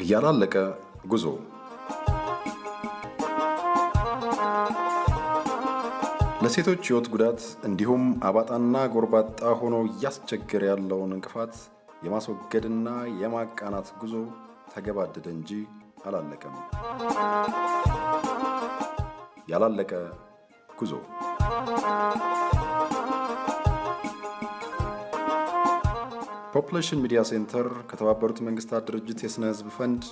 ያላለቀ ጉዞ ለሴቶች ሕይወት ጉዳት እንዲሁም አባጣና ጎርባጣ ሆኖ እያስቸገረ ያለውን እንቅፋት የማስወገድና የማቃናት ጉዞ ተገባደደ እንጂ አላለቀም። ያላለቀ ጉዞ ፖፑሌሽን ሚዲያ ሴንተር ከተባበሩት መንግስታት ድርጅት የስነ ህዝብ ፈንድ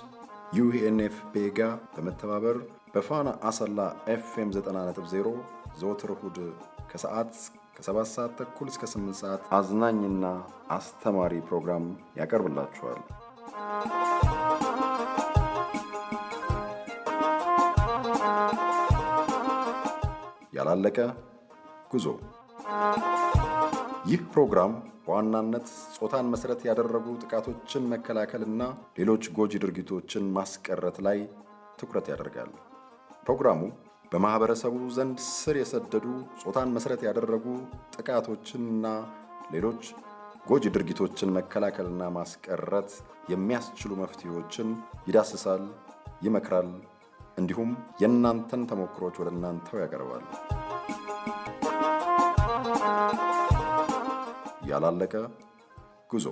UNFP ጋር በመተባበር በፋና አሰላ FM 90.0 ዘወትር እሁድ ከሰዓት ከ7 ሰዓት ተኩል እስከ 8 ሰዓት አዝናኝና አስተማሪ ፕሮግራም ያቀርብላችኋል። ያላለቀ ጉዞ። ይህ ፕሮግራም በዋናነት ጾታን መሰረት ያደረጉ ጥቃቶችን መከላከልና ሌሎች ጎጂ ድርጊቶችን ማስቀረት ላይ ትኩረት ያደርጋል። ፕሮግራሙ በማህበረሰቡ ዘንድ ስር የሰደዱ ጾታን መሰረት ያደረጉ ጥቃቶችንና ሌሎች ጎጂ ድርጊቶችን መከላከልና ማስቀረት የሚያስችሉ መፍትሄዎችን ይዳስሳል፣ ይመክራል፣ እንዲሁም የእናንተን ተሞክሮች ወደ እናንተው ያቀርባል። ያላለቀ ጉዞ።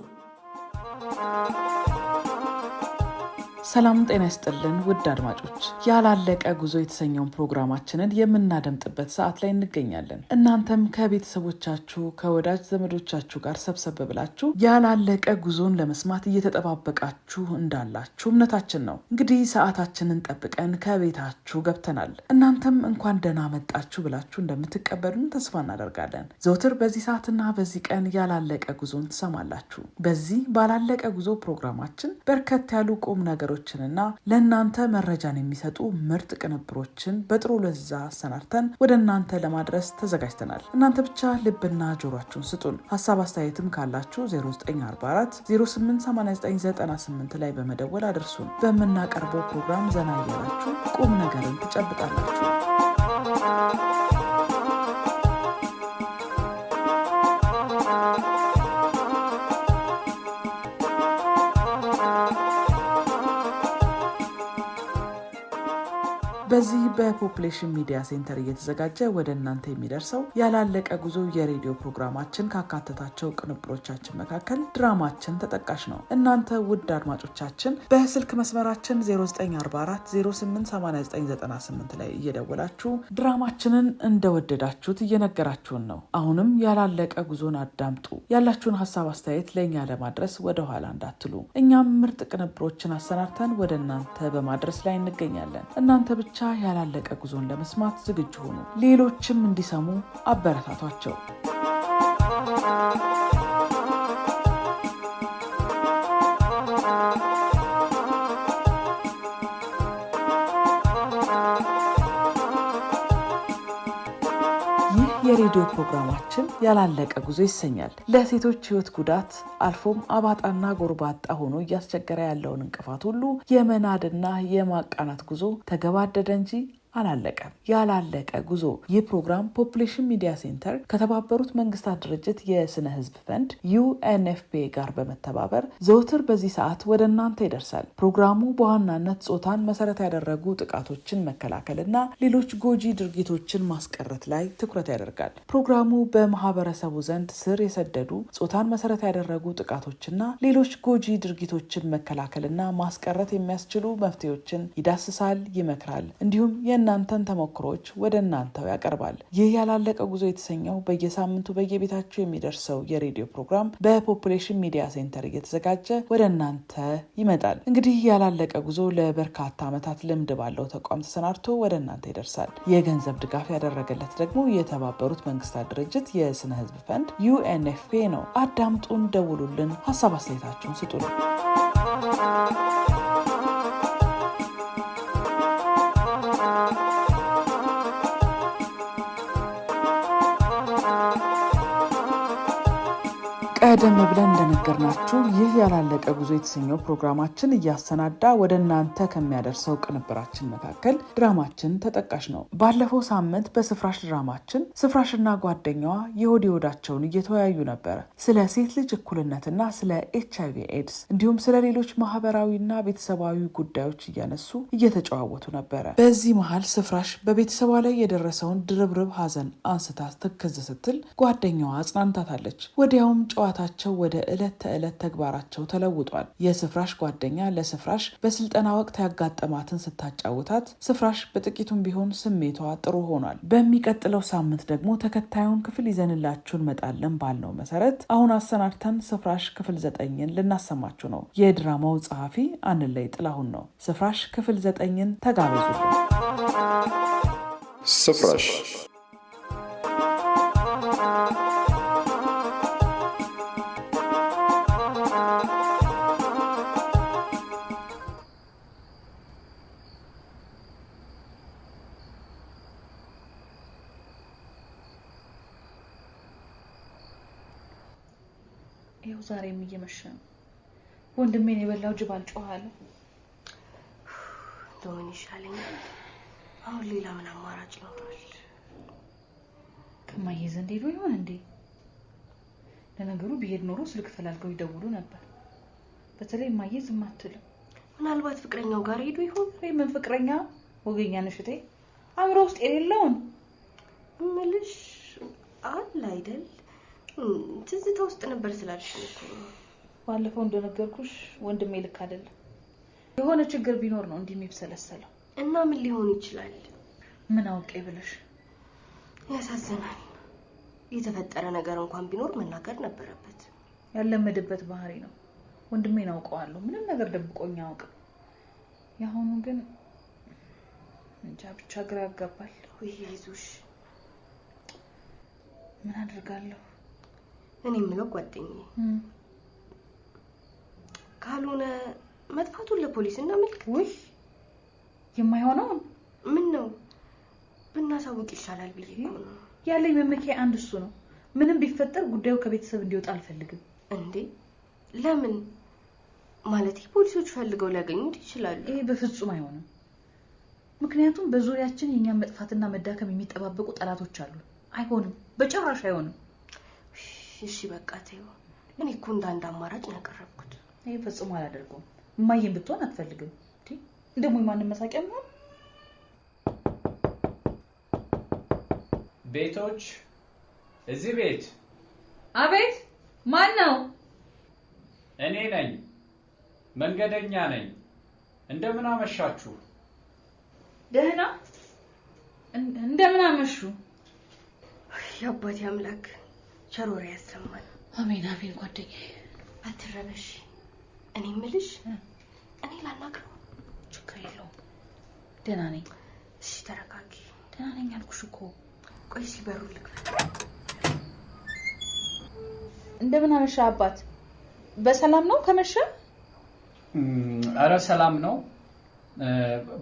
ሰላም ጤና ይስጥልን ውድ አድማጮች፣ ያላለቀ ጉዞ የተሰኘውን ፕሮግራማችንን የምናደምጥበት ሰዓት ላይ እንገኛለን። እናንተም ከቤተሰቦቻችሁ ከወዳጅ ዘመዶቻችሁ ጋር ሰብሰብ ብላችሁ ያላለቀ ጉዞን ለመስማት እየተጠባበቃችሁ እንዳላችሁ እምነታችን ነው። እንግዲህ ሰዓታችንን ጠብቀን ከቤታችሁ ገብተናል። እናንተም እንኳን ደህና መጣችሁ ብላችሁ እንደምትቀበሉን ተስፋ እናደርጋለን። ዘውትር በዚህ ሰዓትና በዚህ ቀን ያላለቀ ጉዞን ትሰማላችሁ። በዚህ ባላለቀ ጉዞ ፕሮግራማችን በርከት ያሉ ቁም ነገሮች እና ለእናንተ መረጃን የሚሰጡ ምርጥ ቅንብሮችን በጥሩ ለዛ አሰናድተን ወደ እናንተ ለማድረስ ተዘጋጅተናል። እናንተ ብቻ ልብና ጆሮአችሁን ስጡን። ሀሳብ አስተያየትም ካላችሁ 0944 088998 ላይ በመደወል አድርሱን። በምናቀርበው ፕሮግራም ዘና እያላችሁ ቁም ነገርን ትጨብጣላችሁ። በዚህ በፖፑሌሽን ሚዲያ ሴንተር እየተዘጋጀ ወደ እናንተ የሚደርሰው ያላለቀ ጉዞ የሬዲዮ ፕሮግራማችን ካካተታቸው ቅንብሮቻችን መካከል ድራማችን ተጠቃሽ ነው። እናንተ ውድ አድማጮቻችን በስልክ መስመራችን 0944 088998 ላይ እየደወላችሁ ድራማችንን እንደወደዳችሁት እየነገራችሁን ነው። አሁንም ያላለቀ ጉዞን አዳምጡ። ያላችሁን ሀሳብ አስተያየት ለእኛ ለማድረስ ወደኋላ እንዳትሉ። እኛም ምርጥ ቅንብሮችን አሰናድተን ወደ እናንተ በማድረስ ላይ እንገኛለን። እናንተ ብቻ ያላለቀ ጉዞን ለመስማት ዝግጁ ሆኑ። ሌሎችም እንዲሰሙ አበረታቷቸው። የሬዲዮ ፕሮግራማችን ያላለቀ ጉዞ ይሰኛል። ለሴቶች ሕይወት ጉዳት አልፎም አባጣና ጎርባጣ ሆኖ እያስቸገረ ያለውን እንቅፋት ሁሉ የመናድና የማቃናት ጉዞ ተገባደደ እንጂ አላለቀም። ያላለቀ ጉዞ። ይህ ፕሮግራም ፖፑሌሽን ሚዲያ ሴንተር ከተባበሩት መንግስታት ድርጅት የስነ ህዝብ ፈንድ UNFP ጋር በመተባበር ዘውትር በዚህ ሰዓት ወደ እናንተ ይደርሳል። ፕሮግራሙ በዋናነት ጾታን መሰረት ያደረጉ ጥቃቶችን መከላከልና ሌሎች ጎጂ ድርጊቶችን ማስቀረት ላይ ትኩረት ያደርጋል። ፕሮግራሙ በማህበረሰቡ ዘንድ ስር የሰደዱ ጾታን መሰረት ያደረጉ ጥቃቶችና ሌሎች ጎጂ ድርጊቶችን መከላከልና ማስቀረት የሚያስችሉ መፍትሄዎችን ይዳስሳል፣ ይመክራል፣ እንዲሁም እናንተን ተሞክሮች ወደ እናንተው ያቀርባል። ይህ ያላለቀ ጉዞ የተሰኘው በየሳምንቱ በየቤታችሁ የሚደርሰው የሬዲዮ ፕሮግራም በፖፑሌሽን ሚዲያ ሴንተር እየተዘጋጀ ወደ እናንተ ይመጣል። እንግዲህ ያላለቀ ጉዞ ለበርካታ ዓመታት ልምድ ባለው ተቋም ተሰናድቶ ወደ እናንተ ይደርሳል። የገንዘብ ድጋፍ ያደረገለት ደግሞ የተባበሩት መንግስታት ድርጅት የስነ ህዝብ ፈንድ UNFP ነው። አዳምጡን፣ ደውሉልን፣ ሀሳብ አስተያየታችሁን ስጡልን። ቀደም ብለን እንደነገርናችሁ ይህ ያላለቀ ጉዞ የተሰኘው ፕሮግራማችን እያሰናዳ ወደ እናንተ ከሚያደርሰው ቅንብራችን መካከል ድራማችን ተጠቃሽ ነው። ባለፈው ሳምንት በስፍራሽ ድራማችን ስፍራሽና ጓደኛዋ የሆድ ሆዳቸውን እየተወያዩ ነበረ። ስለ ሴት ልጅ እኩልነትና ስለ HIV ኤድስ እንዲሁም ስለ ሌሎች ማህበራዊና ቤተሰባዊ ጉዳዮች እያነሱ እየተጨዋወቱ ነበረ። በዚህ መሀል ስፍራሽ በቤተሰቧ ላይ የደረሰውን ድርብርብ ሐዘን አንስታ ትክዝ ስትል ጓደኛዋ አጽናንታታለች። ወዲያውም ጨዋታቸው ወደ ዕለት ተዕለት ተግባራቸው ተለውጧል። የስፍራሽ ጓደኛ ለስፍራሽ በስልጠና ወቅት ያጋጠማትን ስታጫውታት ስፍራሽ በጥቂቱም ቢሆን ስሜቷ ጥሩ ሆኗል። በሚቀጥለው ሳምንት ደግሞ ተከታዩን ክፍል ይዘንላችሁ እንመጣለን ባልነው መሰረት አሁን አሰናድተን ስፍራሽ ክፍል 9ን ልናሰማችሁ ነው። የድራማው ጸሐፊ አንለይ ጥላሁን ነው። ስፍራሽ ክፍል 9ን ተጋበዙልን። ስፍራሽ ይኸው ዛሬም እየመሸ ነው። ወንድሜን የበላው ጅብ አልጮኸ። ምን ይሻለኛል? አሁን ሌላ ምን አማራጭ ይኖራል? ከማዬ ዘንድ ሄዶ ይሆን እንዴ? ለነገሩ ቢሄድ ኖሮ ስልክ ፈላልገው ይደውሉ ነበር። በተለይ ማዬ ዝም አትልም። ምናልባት ፍቅረኛው ጋር ሄዶ ይሆን? ምን ፍቅረኛ? ወገኛ ነሽቴ አምሮ ውስጥ የሌለውን ምልሽ አለ አይደል? ትዝታ ውስጥ ነበር ስላልሽ እኮ ባለፈው እንደነገርኩሽ ወንድሜ ልክ አይደለም። የሆነ ችግር ቢኖር ነው እንዲህ የሚብሰለሰለው። እና ምን ሊሆን ይችላል? ምን አውቄ ብለሽ? ያሳዝናል። የተፈጠረ ነገር እንኳን ቢኖር መናገር ነበረበት። ያለመደበት ባህሪ ነው። ወንድሜን አውቀዋለሁ። ምንም ነገር ደብቆኝ አያውቅም። ያሁኑ ግን እንጃ ብቻ ግራ ያጋባል። ወይ ይዙሽ። ምን አድርጋለሁ? እኔ የምለው ጓደኛዬ ካልሆነ መጥፋቱን ለፖሊስ እናመልክት። ወይ የማይሆነው ምን ነው ብናሳውቅ ይሻላል ብዬ ነው። ያለኝ መመኪያ አንድ እሱ ነው። ምንም ቢፈጠር ጉዳዩ ከቤተሰብ እንዲወጣ አልፈልግም። እንዴ ለምን? ማለት ፖሊሶች ፈልገው ሊያገኙት ይችላሉ። ይሄ በፍጹም አይሆንም። ምክንያቱም በዙሪያችን የኛን መጥፋትና መዳከም የሚጠባበቁ ጠላቶች አሉ። አይሆንም፣ በጭራሽ አይሆንም። እሺ በቃ ተይው። እኔ እኮ እንዳንድ አማራጭ ነው ያቀረብኩት። ይሄ ፈጽሞ አላደርገውም። እማዬን ብትሆን አትፈልግም። እንደሞ ማንን መሳቂያ ነው? ቤቶች እዚህ ቤት። አቤት፣ ማን ነው? እኔ ነኝ፣ መንገደኛ ነኝ። እንደምን አመሻችሁ? ደህና። እንደምን አመሹ? ያባቴ አምላክ ቸር ወሬ ያሰማል። አሜን አሜን። ጓደኛዬ አትረበሽ። እኔ የምልሽ እኔ ላናግረው። ችግር የለውም፣ ደህና ነኝ። እሺ ተረጋጊ። ደህና ነኝ አልኩሽ እኮ። ቆይ ሲበሩ ልክፈት። እንደምን አመሻ አባት? በሰላም ነው ከመሸ? አረ ሰላም ነው፣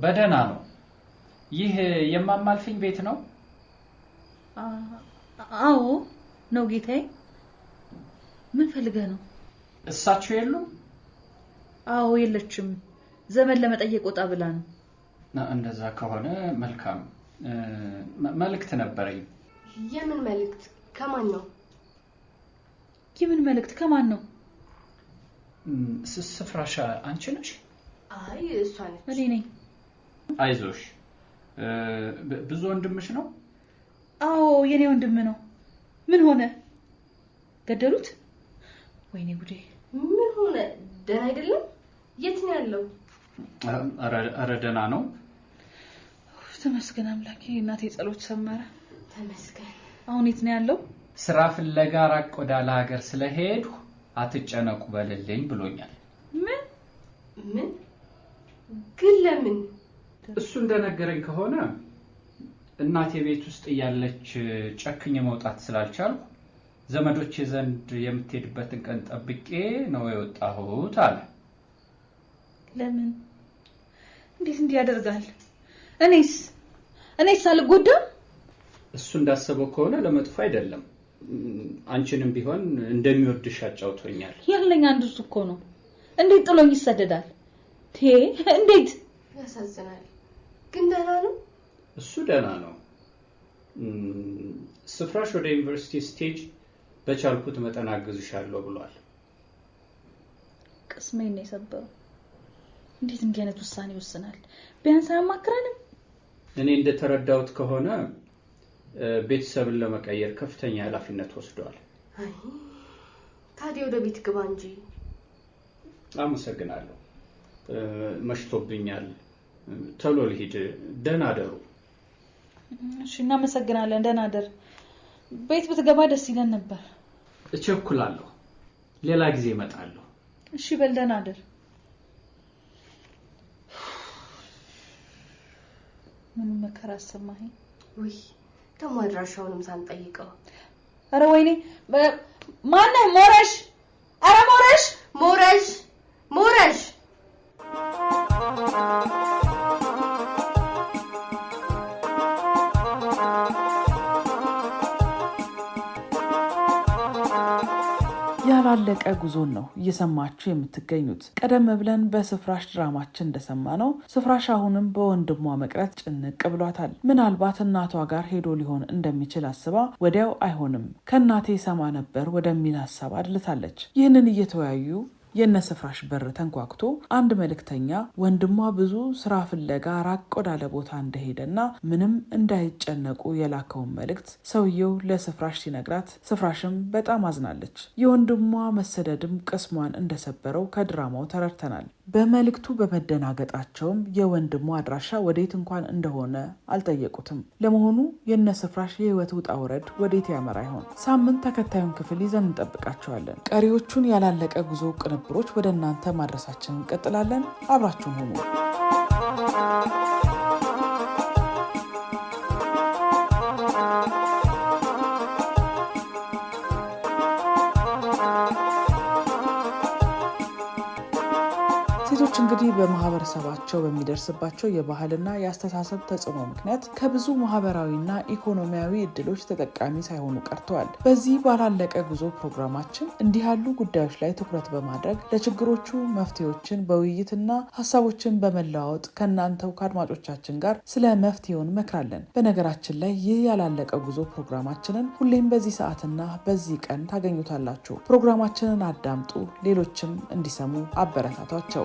በደህና ነው። ይህ የማማልፍኝ ቤት ነው? አዎ ነው ጌታዬ። ምን ፈልገህ ነው? እሳቸው የሉም? አዎ የለችም። ዘመን ለመጠየቅ ወጣ ብላ ነው። እንደዛ ከሆነ መልካም። መልእክት ነበረኝ። የምን መልእክት? ከማን ነው? የምን መልእክት? ከማን ነው? ስፍራሽ አንቺ ነሽ? አይ እሷ ነች። እኔ ነኝ። አይዞሽ። ብዙ ወንድምሽ ነው? አዎ የኔ ወንድም ነው። ምን ሆነ? ገደሉት? ወይኔ ጉዴ! ምን ሆነ? ደህና አይደለም? የት ነው ያለው? አረ ደህና ነው። ተመስገን አምላኬ። እናቴ ጸሎት ሰመረ። ተመስገን። አሁን የት ነው ያለው? ስራ ፍለጋ ራቅ ወዳለ ሀገር ስለሄዱ አትጨነቁ በልልኝ ብሎኛል። ምን? ግን ለምን? እሱ እንደነገረኝ ከሆነ እናቴ ቤት ውስጥ እያለች ጨክኜ መውጣት ስላልቻልኩ ዘመዶቼ ዘንድ የምትሄድበትን ቀን ጠብቄ ነው የወጣሁት አለ። ለምን? እንዴት እንዲህ ያደርጋል? እኔስ አልጎዳም? እሱ እንዳሰበው ከሆነ ለመጥፎ አይደለም። አንቺንም ቢሆን እንደሚወድሽ አጫውቶኛል። ያለኝ አንዱ እሱ እኮ ነው። እንዴት ጥሎኝ ይሰደዳል? እንዴት ያሳዝናል። ግን ደህና ነው። እሱ ደህና ነው። ስፍራሽ ወደ ዩኒቨርሲቲ ስቴጅ በቻልኩት መጠን አግዝሻለሁ ብሏል። ቅስሜን ነው የሰበረው። እንዴት እንዲህ አይነት ውሳኔ ይወስናል? ቢያንስ አያማክረንም? እኔ እንደተረዳሁት ከሆነ ቤተሰብን ለመቀየር ከፍተኛ ኃላፊነት ወስዷል። ታዲያ ወደ ቤት ግባ እንጂ። አመሰግናለሁ። መሽቶብኛል። ቶሎ ልሂድ። ደህና አደሩ። እሺ፣ እናመሰግናለን። ደህና አደር። ቤት ብትገባ ደስ ይለን ነበር። እቸኩላለሁ። ሌላ ጊዜ እመጣለሁ። እሺ፣ በል ደህና አደር። ምን መከራ አሰማኸኝ? ውይ ደግሞ አድራሻውንም ሳንጠይቀው። አረ ወይኔ! ማነው? ሞረሽ! አረ ሞረሽ! ሞረሽ! ያላለቀ ጉዞን ነው እየሰማችሁ የምትገኙት። ቀደም ብለን በስፍራሽ ድራማችን እንደሰማነው ስፍራሽ አሁንም በወንድሟ መቅረት ጭንቅ ብሏታል። ምናልባት እናቷ ጋር ሄዶ ሊሆን እንደሚችል አስባ ወዲያው አይሆንም ከእናቴ ሰማ ነበር ወደሚል ሀሳብ አድልታለች። ይህንን እየተወያዩ የነስፍራሽ በር ተንኳክቶ አንድ መልእክተኛ ወንድሟ ብዙ ስራ ፍለጋ ራቅ ወዳለ ቦታ እንደሄደና ምንም እንዳይጨነቁ የላከውን መልእክት ሰውየው ለስፍራሽ ሲነግራት ስፍራሽም በጣም አዝናለች። የወንድሟ መሰደድም ቅስሟን እንደሰበረው ከድራማው ተረድተናል። በመልእክቱ በመደናገጣቸውም የወንድሟ አድራሻ ወዴት እንኳን እንደሆነ አልጠየቁትም። ለመሆኑ የነስፍራሽ የህይወት ውጣ ውረድ ወዴት ያመራ ይሆን? ሳምንት ተከታዩን ክፍል ይዘን እንጠብቃቸዋለን። ቀሪዎቹን ያላለቀ ጉዞ ቅንብሮች ወደ እናንተ ማድረሳችንን እንቀጥላለን። አብራችሁን ሁኑ። ሴቶች እንግዲህ በማህበረሰባቸው በሚደርስባቸው የባህልና የአስተሳሰብ ተጽዕኖ ምክንያት ከብዙ ማህበራዊና ኢኮኖሚያዊ እድሎች ተጠቃሚ ሳይሆኑ ቀርተዋል። በዚህ ባላለቀ ጉዞ ፕሮግራማችን እንዲህ ያሉ ጉዳዮች ላይ ትኩረት በማድረግ ለችግሮቹ መፍትሄዎችን በውይይትና ሀሳቦችን በመለዋወጥ ከእናንተው ከአድማጮቻችን ጋር ስለ መፍትሄውን መክራለን። በነገራችን ላይ ይህ ያላለቀ ጉዞ ፕሮግራማችንን ሁሌም በዚህ ሰዓትና በዚህ ቀን ታገኙታላችሁ። ፕሮግራማችንን አዳምጡ፣ ሌሎችም እንዲሰሙ አበረታቷቸው።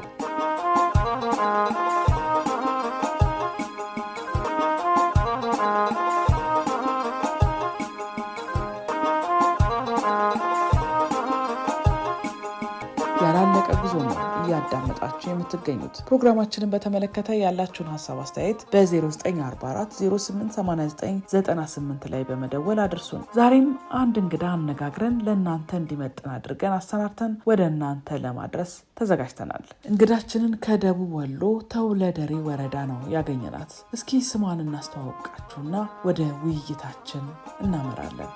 ያላለቀ ጉዞ ነው እያዳመጣችሁ የምትገኙት። ፕሮግራማችንን በተመለከተ ያላችሁን ሀሳብ አስተያየት በ0944088998 ላይ በመደወል አድርሱን። ዛሬም አንድ እንግዳ አነጋግረን ለእናንተ እንዲመጥን አድርገን አሰናድተን ወደ እናንተ ለማድረስ ተዘጋጅተናል። እንግዳችንን ከደቡብ ወሎ ተውለደሬ ወረዳ ነው ያገኘናት። እስኪ ስሟን እናስተዋውቃችሁና ወደ ውይይታችን እናመራለን።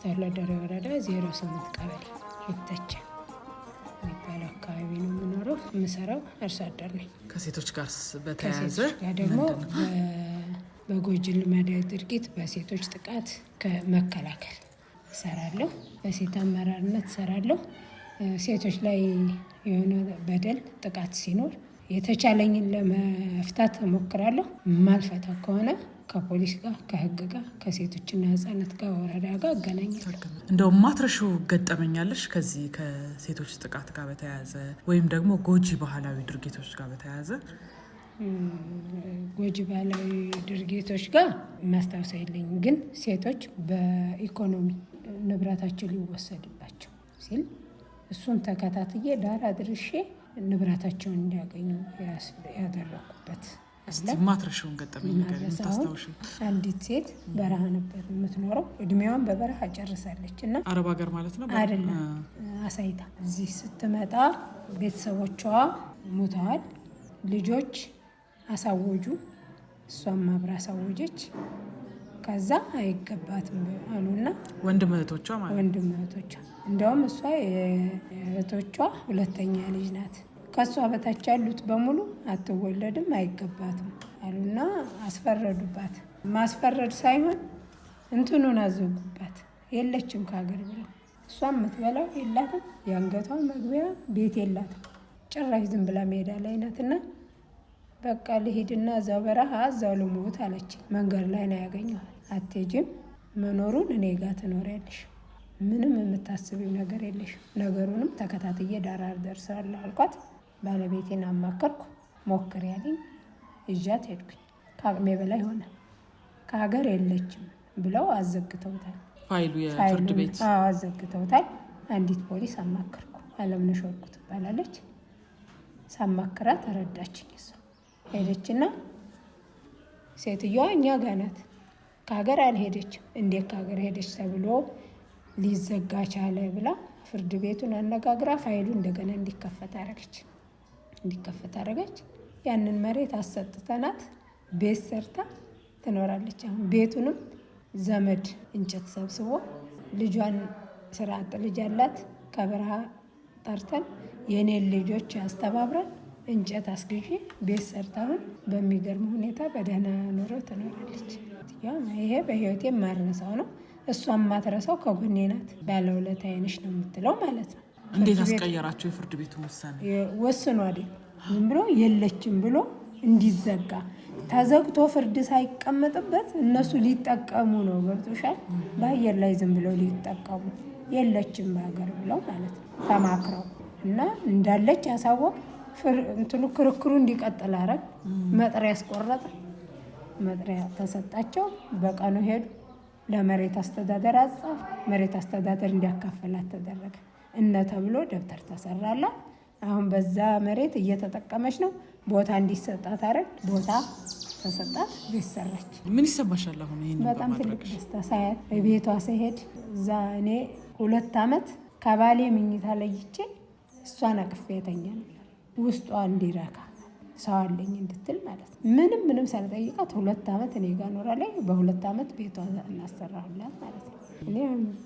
ተውለደሬ ወረዳ 08 ቀበሌ ይተቻ የሚባለው አካባቢ ነው የምኖረው። የምሰራው አርሶ አደር ነኝ። ከሴቶች ጋር በተያያዘ ደግሞ በጎጂ ልማዳዊ ድርጊት በሴቶች ጥቃት ከመከላከል እሰራለሁ። በሴት አመራርነት እሰራለሁ። ሴቶች ላይ የሆነ በደል ጥቃት ሲኖር የተቻለኝን ለመፍታት እሞክራለሁ። ማልፈታ ከሆነ ከፖሊስ ጋር ከህግ ጋር ከሴቶችና ህጻናት ጋር ወረዳ ጋር አገናኛለሁ። እንደው ማትረሺው ገጠመኛለሽ ከዚህ ከሴቶች ጥቃት ጋር በተያያዘ ወይም ደግሞ ጎጂ ባህላዊ ድርጊቶች ጋር በተያያዘ? ጎጂ ባህላዊ ድርጊቶች ጋር ማስታወስ የለኝም፣ ግን ሴቶች በኢኮኖሚ ንብረታቸው ሊወሰድባቸው ሲል እሱን ተከታትዬ ዳር አድርሼ ንብረታቸውን እንዲያገኙ ያደረኩበት ማትረሺውን ገጠመኝ ነገር ታስታውሺ? አንዲት ሴት በረሃ ነበር የምትኖረው። እድሜዋን በበረሃ ጨርሳለች እና አረብ ሀገር ማለት ነው አይደለም፣ አሳይታ እዚህ ስትመጣ ቤተሰቦቿ ሞተዋል። ልጆች አሳወጁ፣ እሷም አብራ አሳወጀች። ከዛ አይገባትም አሉና ወንድም እህቶቿ ማለት ወንድም እህቶቿ እንደውም እሷ የእህቶቿ ሁለተኛ ልጅ ናት። ከሷ በታች ያሉት በሙሉ አትወለድም አይገባትም አሉና አስፈረዱባት። ማስፈረድ ሳይሆን እንትኑን አዘጉባት። የለችም ከሀገር ብለው እሷ የምትበላው የላትም፣ የአንገቷ መግቢያ ቤት የላትም። ጭራሽ ዝም ብላ ሜዳ ላይ ናትና በቃ ልሂድና እዛው በረሃ እዛው ልሙት አለች። መንገድ ላይ ነው ያገኘኋት። አትሄጂም፣ መኖሩን እኔ ጋር ትኖሪያለሽ፣ ምንም የምታስቢው ነገር የለሽ። ነገሩንም ተከታትዬ ዳር ደርሳለሁ አልኳት። ባለቤቴን አማከርኩ። ሞክር ያለኝ እዣት ሄድኩኝ። ከአቅሜ በላይ ሆነ። ከሀገር የለችም ብለው አዘግተውታል። ፋይሉ የፍርድ ቤት አዘግተውታል። አንዲት ፖሊስ አማከርኩ። አለምነሽ ወርቁ ትባላለች። ሳማክራት ተረዳችኝ። እሷ ሄደችና ሴትዮዋ እኛ ጋር ናት፣ ከሀገር አልሄደችም። እንዴት ከሀገር ሄደች ተብሎ ሊዘጋ ቻለ ብላ ፍርድ ቤቱን አነጋግራ ፋይሉ እንደገና እንዲከፈት አደረገች። ያንን መሬት አሰጥተናት ቤት ሰርታ ትኖራለች። አሁን ቤቱንም ዘመድ እንጨት ሰብስቦ ልጇን ስራ አጥ ልጅ አላት ከበረሃ ጠርተን የኔን ልጆች አስተባብረን እንጨት አስግዢ ቤት ሰርታውን በሚገርም ሁኔታ በደህና ኑሮ ትኖራለች። ይሄ በህይወቴ የማረሳው ነው። እሷም ማትረሳው ከጎኔ ናት። ባለውለታዬ ነሽ ነው የምትለው ማለት ነው። እንዴት አስቀየራቸው? የፍርድ ቤቱ ውሳኔ ወስኖ አይደል ዝም ብሎ የለችም ብሎ እንዲዘጋ ተዘግቶ ፍርድ ሳይቀመጥበት እነሱ ሊጠቀሙ ነው። ገብቶሻል? በአየር ላይ ዝም ብለው ሊጠቀሙ የለችም በሀገር ብለው ማለት ነው ተማክረው እና እንዳለች ያሳወቅ እንትኑ ክርክሩ እንዲቀጥል አረግ። መጥሪያ ያስቆረጠ መጥሪያ ተሰጣቸው። በቀኑ ሄዱ። ለመሬት አስተዳደር አጻፍ መሬት አስተዳደር እንዲያካፈላት ተደረገ። እነ ተብሎ ደብተር ተሰራላት። አሁን በዛ መሬት እየተጠቀመች ነው። ቦታ እንዲሰጣት አረግ። ቦታ ተሰጣት። ቤት ሰራች። ምን ይሰማሻል አሁን? ይሄን በጣም ትልቅ ደስታ ሳያት ቤቷ ሲሄድ እዛ እኔ 2 ዓመት ከባሌ ምኝታ ለይቼ እሷን አቅፌ የተኛል ውስጧ እንዲረካ ሰው አለኝ እንድትል ማለት ነው። ምንም ሳልጠይቃት 2 ዓመት እኔ ጋር ኖራለች። በ2 ዓመት ቤቷ እናሰራሁላት ማለት ነው። እኔ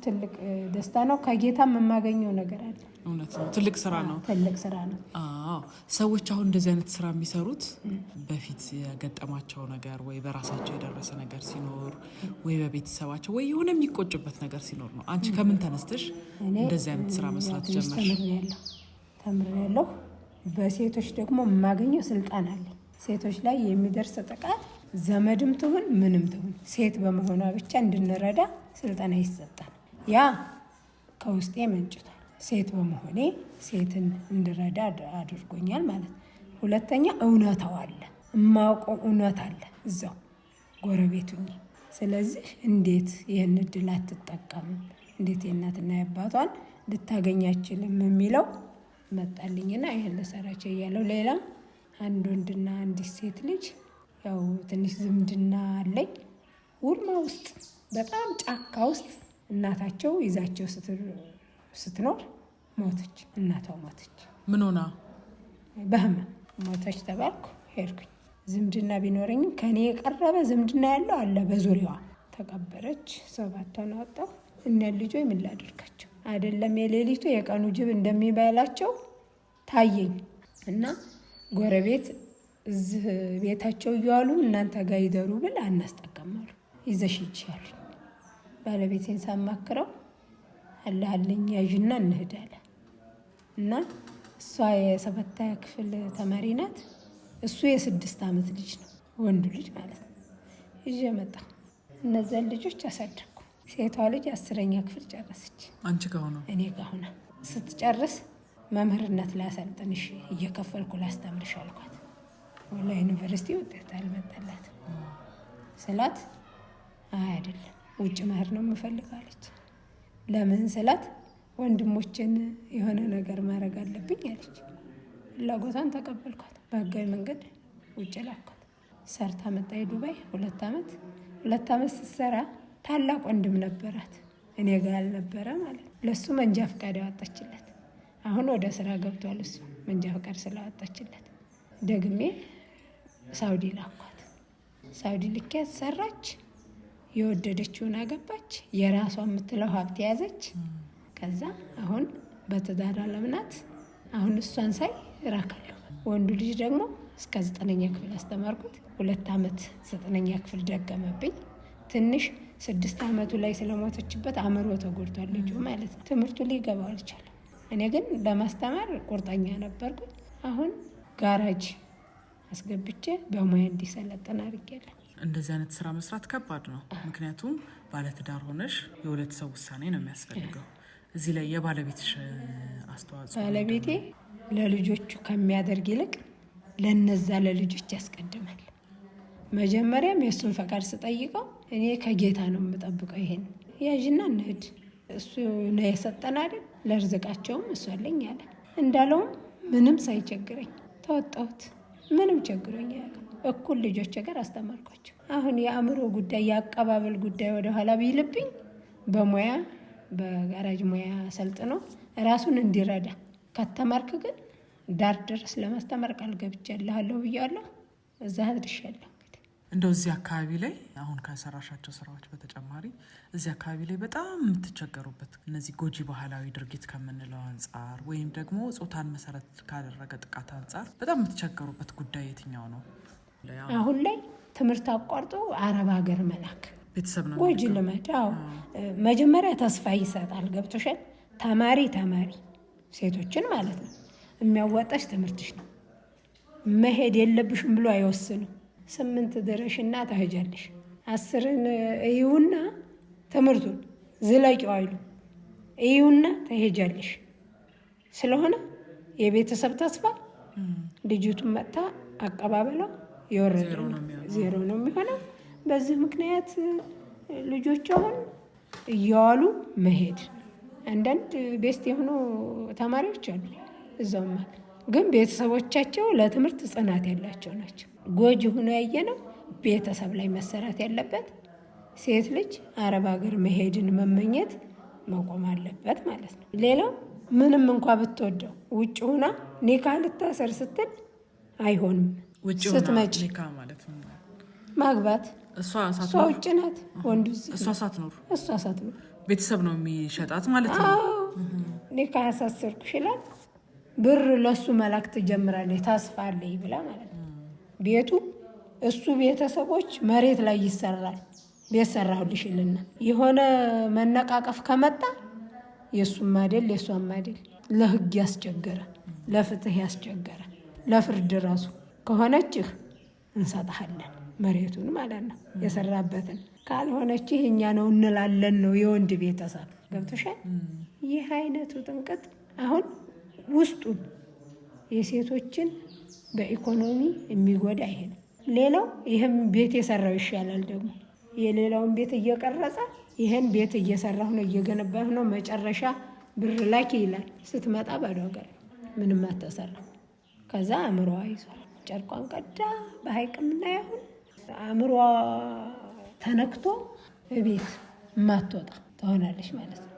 ትልቅ ደስታ ነው። ከጌታም የማገኘው ነገር አለ። እውነት ነው። ትልቅ ስራ ነው። ትልቅ ስራ ነው። አዎ ሰዎች አሁን እንደዚህ አይነት ስራ የሚሰሩት በፊት የገጠማቸው ነገር ወይ በራሳቸው የደረሰ ነገር ሲኖር ወይ በቤተሰባቸው ወይ የሆነ የሚቆጭበት ነገር ሲኖር ነው። አንቺ ከምን ተነስተሽ እንደዚህ አይነት ስራ መስራት ጀመርሽ? ተምሬያለሁ። በሴቶች ደግሞ የማገኘው ስልጣን አለ። ሴቶች ላይ የሚደርስ ጥቃት ዘመድም ትሁን ምንም ትሁን ሴት በመሆኗ ብቻ እንድንረዳ ስልጠና ይሰጣል። ያ ከውስጤ መንጭቷል። ሴት በመሆኔ ሴትን እንድረዳ አድርጎኛል ማለት ነው። ሁለተኛ እውነታው አለ፣ የማውቀው እውነት አለ እዛው ጎረቤቱኝ። ስለዚህ እንዴት ይህን እድል አትጠቀምም? እንዴት የእናትና የአባቷን ልታገኝ አችልም የሚለው መጣልኝና ይህን ልሰራቸው እያለው ሌላ አንድ ወንድና አንዲት ሴት ልጅ ያው ትንሽ ዝምድና አለኝ። ውርማ ውስጥ በጣም ጫካ ውስጥ እናታቸው ይዛቸው ስትኖር ሞተች። እናቷ ሞተች። ምን ሆና? በህመም ሞተች ተባልኩ። ሄድኩኝ። ዝምድና ቢኖረኝም ከኔ የቀረበ ዝምድና ያለው አለ በዙሪያዋ። ተቀበረች። 7ቷን አወጣሁ። እነ ልጆች ምን ላድርጋቸው? አይደለም የሌሊቱ የቀኑ ጅብ እንደሚበላቸው ታየኝ እና ጎረቤት እዚህ ቤታቸው እያሉ እናንተ ጋር ይደሩ ብል አናስጠቀማሉ። ይዘሽ ሂጂ አሉኝ። ባለቤቴን ሳማክረው አለኝ ያዥና እንሄዳለን እና እሷ የ7ኛ ክፍል ተማሪ ናት። እሱ የ6 ዓመት ልጅ ነው፣ ወንዱ ልጅ ማለት ነው። ይዤ መጣሁ። እነዚያን ልጆች አሳደግኩ። ሴቷ ልጅ 10ኛ ክፍል ጨረሰች። አንቺ ጋር ሆነ? እኔ ጋር ሆነ። ስትጨርስ መምህርነት ላሰልጥንሽ እየከፈልኩ ላስተምርሽ አልኳት። ወላ ዩኒቨርሲቲ ውጤት አልመጣላት ስላት አይደለም ውጭ መሄድ ነው የምፈልጋለች። ለምን ስላት ወንድሞችን የሆነ ነገር ማድረግ አለብኝ አለች። ፍላጎቷን ተቀበልኳት። በህጋዊ መንገድ ውጭ ላኳት። ሰርታ መጣ ዱባይ 2 ዓመት ስትሰራ ታላቅ ወንድም ነበራት እኔ ጋር ያልነበረ ማለት ነው። ለሱ መንጃ ፈቃድ ያወጣችለት። አሁን ወደ ስራ ገብቷል። እሱ መንጃ ፈቃድ ስላወጣችለት ደግሜ ሳውዲ ላኳት። ሳውዲ ልኬያት ሰራች። የወደደችውን አገባች፣ የራሷ የምትለው ሀብት ያዘች። ከዛ አሁን በትዳር ዓለም ናት። አሁን እሷን ሳይ እራካለሁ። ወንዱ ልጅ ደግሞ እስከ 9ኛ ክፍል አስተማርኩት። 2 ዓመት 9ኛ ክፍል ደገመብኝ። ትንሽ 6 ዓመቱ ላይ ስለሞተችበት አእምሮ ተጎድቷል ልጁ ማለት ነው። ትምህርቱ ሊገባው አልቻለም። እኔ ግን ለማስተማር ቁርጠኛ ነበርኩኝ። አሁን ጋራጅ አስገብቼ በሙያ እንዲሰለጥን አድርጌያለሁ። እንደዚህ አይነት ስራ መስራት ከባድ ነው። ምክንያቱም ባለትዳር ሆነሽ የሁለት ሰው ውሳኔ ነው የሚያስፈልገው። እዚህ ላይ የባለቤትሽ አስተዋጽኦ? ባለቤቴ ለልጆቹ ከሚያደርግ ይልቅ ለነዛ ለልጆች ያስቀድማል። መጀመሪያም የእሱን ፈቃድ ስጠይቀው እኔ ከጌታ ነው የምጠብቀው፣ ይሄን ያዥና እንሂድ፣ እሱ ነው የሰጠን አይደል፣ ለርዝቃቸውም እሱ አለኝ አለ። እንዳለውም ምንም ሳይቸግረኝ ተወጣሁት። ምንም ቸግሮኝ አያውቅም። እኩል ልጆች ጋር አስተማርኳቸው። አሁን የአእምሮ ጉዳይ የአቀባበል ጉዳይ ወደኋላ ቢልብኝ በሙያ በጋራጅ ሙያ ሰልጥኖ ራሱን እንዲረዳ ከተማርክ ግን ዳር ድረስ ለማስተማር ቃል ገብቻለሁ ብያለሁ። እዛ አድርሻለሁ። እንደው እዚህ አካባቢ ላይ አሁን ከሰራሻቸው ስራዎች በተጨማሪ እዚህ አካባቢ ላይ በጣም የምትቸገሩበት እነዚህ ጎጂ ባህላዊ ድርጊት ከምንለው አንጻር ወይም ደግሞ ጾታን መሰረት ካደረገ ጥቃት አንጻር በጣም የምትቸገሩበት ጉዳይ የትኛው ነው? አሁን ላይ ትምህርት አቋርጦ አረብ ሀገር መላክ ቤተሰብ ነው ጎጂ ልማድ። መጀመሪያ ተስፋ ይሰጣል። ገብቶሻል? ተማሪ ሴቶችን ማለት ነው የሚያዋጣሽ ትምህርትሽ ነው፣ መሄድ የለብሽም ብሎ አይወስንም። 8 ድረሽና ታሄጃለሽ፣ 10ን እዩና ትምህርቱን ዝለቂው አይሉ እዩና ታሄጃለሽ። ስለሆነ የቤተሰብ ተስፋ ልጅቱን መጥታ አቀባበሏ የወረደ ዜሮ ነው የሚሆነው። በዚህ ምክንያት ልጆች አሁን እየዋሉ መሄድ አንዳንድ ቤስት የሆኑ ተማሪዎች አሉ እዛውማ፣ ግን ቤተሰቦቻቸው ለትምህርት ጽናት ያላቸው ናቸው። ጎጂ ሆኖ ያየነው ቤተሰብ ላይ መሰራት ያለበት ሴት ልጅ አረብ ሀገር መሄድን መመኘት መቆም አለበት ማለት ነው። ሌላው ምንም እንኳ ብትወደው ውጭ ሆና ኒካ ልታሰር ስትል አይሆንም። ስትመጪ ማግባት እሷ ውጭ ናት፣ ወንዱ እሷ ሳትኖር ቤተሰብ ነው የሚሸጣት ማለት ነው። ኒካ ያሳሰርኩሽ ይላል። ብር ለሱ መላክ ትጀምራለች፣ ተስፋ አለኝ ብላ ማለት ነው። ቤቱ እሱ ቤተሰቦች መሬት ላይ ይሰራል። ቤት ሰራሁልሽ ይልና የሆነ መነቃቀፍ ከመጣ የእሱም አይደል የእሷም አይደል ለህግ ያስቸገረ፣ ለፍትህ ያስቸገረ፣ ለፍርድ ራሱ ከሆነችህ እንሰጥሃለን መሬቱን ማለት ነው የሰራበትን፣ ካልሆነችህ እኛ ነው እንላለን ነው የወንድ ቤተሰብ። ገብቶሻል? ይህ አይነቱ ጥንቅጥ አሁን ውስጡን የሴቶችን በኢኮኖሚ የሚጎዳ ይሄ ነው። ሌላው ይህም ቤት የሰራው ይሻላል ደግሞ የሌላውን ቤት እየቀረጸ ይህን ቤት እየሰራሁ ነው እየገነባሁ ነው መጨረሻ ብር ላኪ ይላል። ስትመጣ ባዶ ሀገር ምንም አትሰራ። ከዛ አእምሮዋ ይዟል። ጨርቋን ቀዳ በሀይቅ የምናየው አእምሯ ተነክቶ ቤት ማትወጣ ትሆናለች ማለት ነው።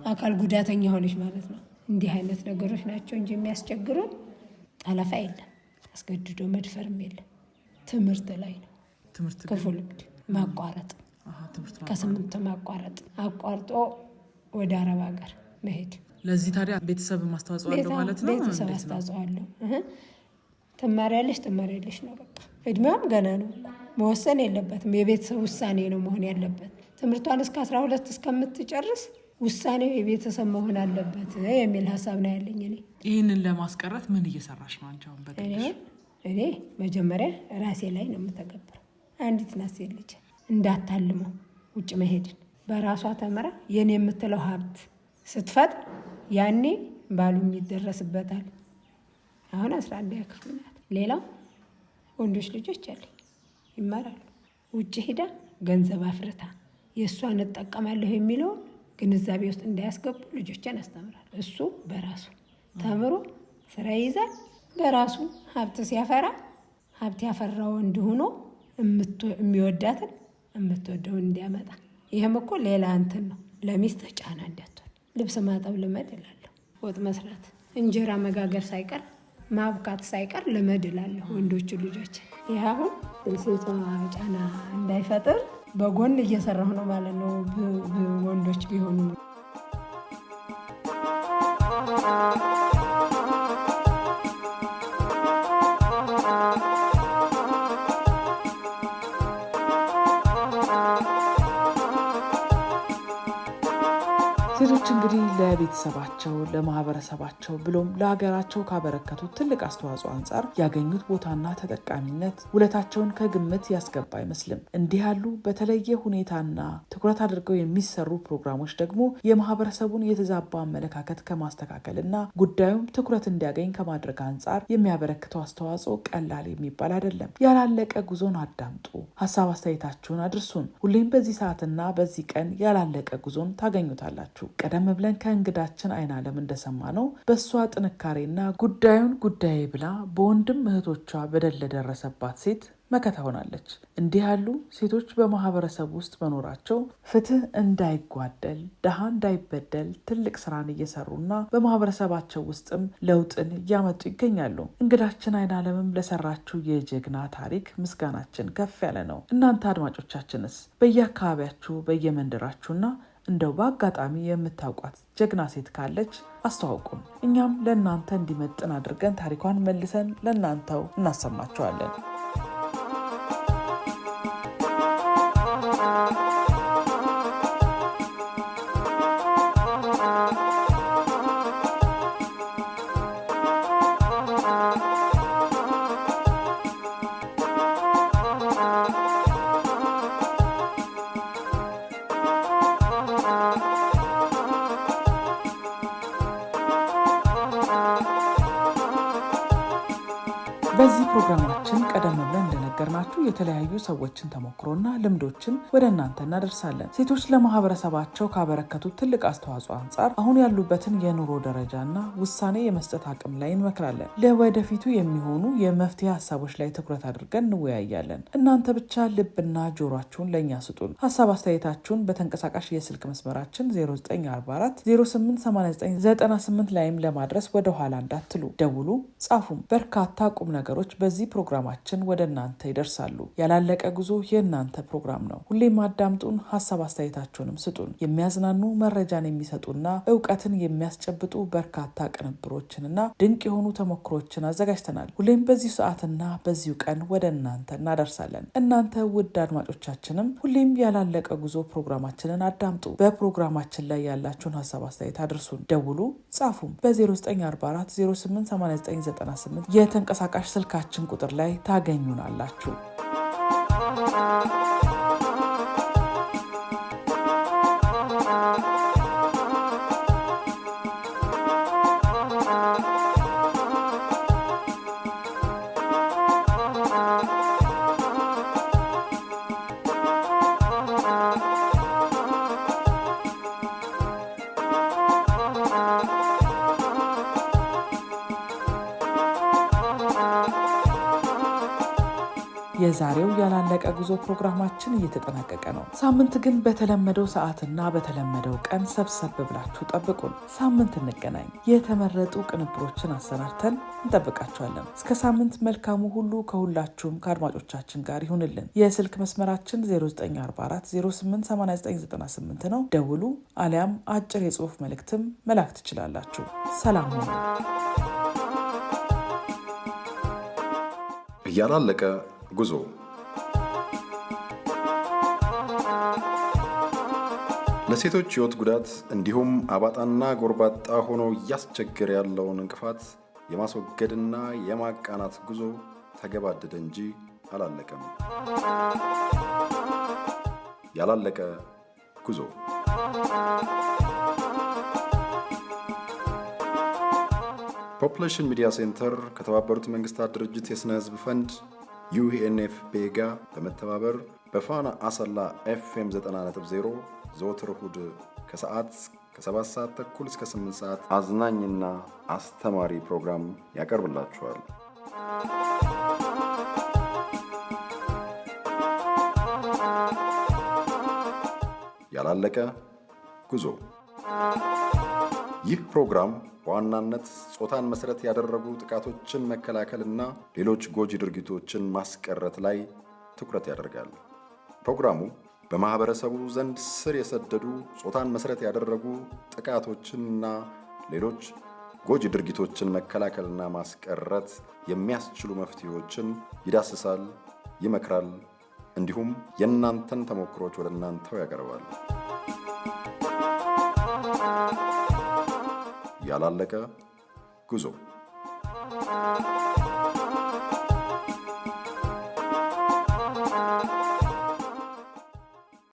አካል ጉዳተኛ ሆነች ማለት ነው። እንዲህ አይነት ነገሮች ናቸው እንጂ የሚያስቸግሩን ጠለፋ የለም፣ አስገድዶ መድፈርም የለም። ትምህርት ላይ ነው። ክፍል ማቋረጥ፣ ከ8 ማቋረጥ፣ አቋርጦ ወደ አረብ ሀገር መሄድ። ለዚህ ታዲያ ቤተሰብ ማስተዋጽኦ አለው ማለት ነው። ቤተሰብ አስተዋጽኦ አለው። ትማሪያለሽ ነው በቃ። እድሜዋም ገና ነው፣ መወሰን የለበትም። የቤተሰብ ውሳኔ ነው መሆን ያለበት። ትምህርቷን እስከ 12 እስከምትጨርስ ውሳኔው የቤተሰብ መሆን አለበት የሚል ሀሳብ ነው ያለኝ። እኔ ይህንን ለማስቀረት ምን እየሰራሽ ነው አንቺ አሁን? እኔ መጀመሪያ ራሴ ላይ ነው የምተገብረው። አንዲት ናት ልጅ እንዳታልመው ውጭ መሄድን በራሷ ተምራ የኔ የምትለው ሀብት ስትፈጥር ያኔ ባሉም ይደረስበታል። አሁን 11 ክፍል ናት። ሌላው ወንዶች ልጆች አለኝ ይማራሉ። ውጭ ሄዳ ገንዘብ አፍርታ የእሷን እጠቀማለሁ የሚለውን ግንዛቤ ውስጥ እንዳያስገቡ ልጆችን አስተምራለሁ። እሱ በራሱ ተምሮ ስራ ይይዛል። በራሱ ሀብት ሲያፈራ ሀብት ያፈራው እንዲሆኖ የሚወዳትን የምትወደውን እንዲያመጣ። ይህም እኮ ሌላ እንትን ነው። ለሚስት ጫና እንዳትሆን ልብስ ማጠብ ልመድ እላለሁ። ወጥ መስራት፣ እንጀራ መጋገር ሳይቀር ማብካት ሳይቀር ልመድ እላለሁ ወንዶቹ ልጆች። ይህ አሁን የሴቷ ጫና እንዳይፈጥር በጎን እየሰራሁ ነው ማለት ነው። ወንዶች ቢሆኑ ሴቶች እንግዲህ ለቤተሰባቸው ለማህበረሰባቸው ብሎም ለሀገራቸው ካበረከቱት ትልቅ አስተዋጽኦ አንጻር ያገኙት ቦታና ተጠቃሚነት ውለታቸውን ከግምት ያስገባ አይመስልም። እንዲህ ያሉ በተለየ ሁኔታና ትኩረት አድርገው የሚሰሩ ፕሮግራሞች ደግሞ የማህበረሰቡን የተዛባ አመለካከት ከማስተካከልና ጉዳዩም ትኩረት እንዲያገኝ ከማድረግ አንጻር የሚያበረክተው አስተዋጽኦ ቀላል የሚባል አይደለም። ያላለቀ ጉዞን አዳምጡ፣ ሀሳብ አስተያየታችሁን አድርሱን። ሁሌም በዚህ ሰዓትና በዚህ ቀን ያላለቀ ጉዞን ታገኙታላችሁ። ቀደም ብለን ከእንግዳችን አይናለም እንደሰማ ነው በእሷ ጥንካሬና ጉዳዩን ጉዳዬ ብላ በወንድም እህቶቿ በደል ለደረሰባት ሴት መከታ ሆናለች። እንዲህ ያሉ ሴቶች በማህበረሰብ ውስጥ መኖራቸው ፍትህ እንዳይጓደል፣ ድሃ እንዳይበደል ትልቅ ስራን እየሰሩና በማህበረሰባቸው ውስጥም ለውጥን እያመጡ ይገኛሉ። እንግዳችን አይናለምም ለሰራችው የጀግና ታሪክ ምስጋናችን ከፍ ያለ ነው። እናንተ አድማጮቻችንስ በየአካባቢያችሁ በየመንደራችሁና እንደው በአጋጣሚ የምታውቋት ጀግና ሴት ካለች አስተዋውቁን። እኛም ለእናንተ እንዲመጥን አድርገን ታሪኳን መልሰን ለእናንተው እናሰማቸዋለን። በዚህ ፕሮግራማችን ቀደም ብለን እንደነገርናችሁ የተለያዩ ሰዎችን ተሞክሮና ልምዶችን ወደ እናንተ እናደርሳለን። ሴቶች ለማህበረሰባቸው ካበረከቱት ትልቅ አስተዋጽኦ አንጻር አሁን ያሉበትን የኑሮ ደረጃና ውሳኔ የመስጠት አቅም ላይ እንመክራለን። ለወደፊቱ የሚሆኑ የመፍትሄ ሀሳቦች ላይ ትኩረት አድርገን እንወያያለን። እናንተ ብቻ ልብና ጆሯችሁን ለእኛ ስጡን። ሀሳብ አስተያየታችሁን በተንቀሳቃሽ የስልክ መስመራችን 0944 088998 ላይም ለማድረስ ወደኋላ እንዳትሉ። ደውሉ፣ ጻፉም። በርካታ ቁም ነገሮች በዚህ ፕሮግራማችን ወደ እናንተ ይደርሳሉ። ያላለቀ ጉዞ የእናንተ ፕሮግራም ነው። ሁሌም አዳምጡን፣ ሀሳብ አስተያየታችሁንም ስጡን። የሚያዝናኑ መረጃን የሚሰጡና እውቀትን የሚያስጨብጡ በርካታ ቅንብሮችንና ድንቅ የሆኑ ተሞክሮችን አዘጋጅተናል። ሁሌም በዚሁ ሰዓትና በዚሁ ቀን ወደ እናንተ እናደርሳለን። እናንተ ውድ አድማጮቻችንም ሁሌም ያላለቀ ጉዞ ፕሮግራማችንን አዳምጡ። በፕሮግራማችን ላይ ያላችሁን ሀሳብ አስተያየት አድርሱን። ደውሉ፣ ጻፉም። በ0944 088998 የተንቀሳቃሽ ስልካችን ቁጥር ላይ ታገኙናላችሁ። የዛሬው ያላለቀ ጉዞ ፕሮግራማችን እየተጠናቀቀ ነው። ሳምንት ግን በተለመደው ሰዓትና በተለመደው ቀን ሰብሰብ ብላችሁ ጠብቁን። ሳምንት እንገናኝ። የተመረጡ ቅንብሮችን አሰናድተን እንጠብቃችኋለን። እስከ ሳምንት መልካሙ ሁሉ ከሁላችሁም ከአድማጮቻችን ጋር ይሁንልን። የስልክ መስመራችን 0944 088998 ነው። ደውሉ፣ አሊያም አጭር የጽሁፍ መልእክትም መላክ ትችላላችሁ። ሰላም ሁኑ። ያላለቀ ጉዞ ለሴቶች ሕይወት ጉዳት እንዲሁም አባጣና ጎርባጣ ሆኖ እያስቸገረ ያለውን እንቅፋት የማስወገድና የማቃናት ጉዞ ተገባደደ እንጂ አላለቀም። ያላለቀ ጉዞ ፖፑሌሽን ሚዲያ ሴንተር ከተባበሩት መንግስታት ድርጅት የሥነ ሕዝብ ፈንድ UNFP ጋር በመተባበር በፋና አሰላ FM 90.0 ዘወትር እሁድ ከሰዓት ከ7 ሰዓት ተኩል እስከ 8 ሰዓት አዝናኝና አስተማሪ ፕሮግራም ያቀርብላችኋል። ያላለቀ ጉዞ። ይህ ፕሮግራም በዋናነት ጾታን መሰረት ያደረጉ ጥቃቶችን መከላከልና ሌሎች ጎጂ ድርጊቶችን ማስቀረት ላይ ትኩረት ያደርጋል። ፕሮግራሙ በማህበረሰቡ ዘንድ ስር የሰደዱ ጾታን መሰረት ያደረጉ ጥቃቶችንና ሌሎች ጎጂ ድርጊቶችን መከላከልና ማስቀረት የሚያስችሉ መፍትሄዎችን ይዳስሳል፣ ይመክራል፣ እንዲሁም የእናንተን ተሞክሮች ወደ እናንተው ያቀርባል። ያላለቀ ጉዞ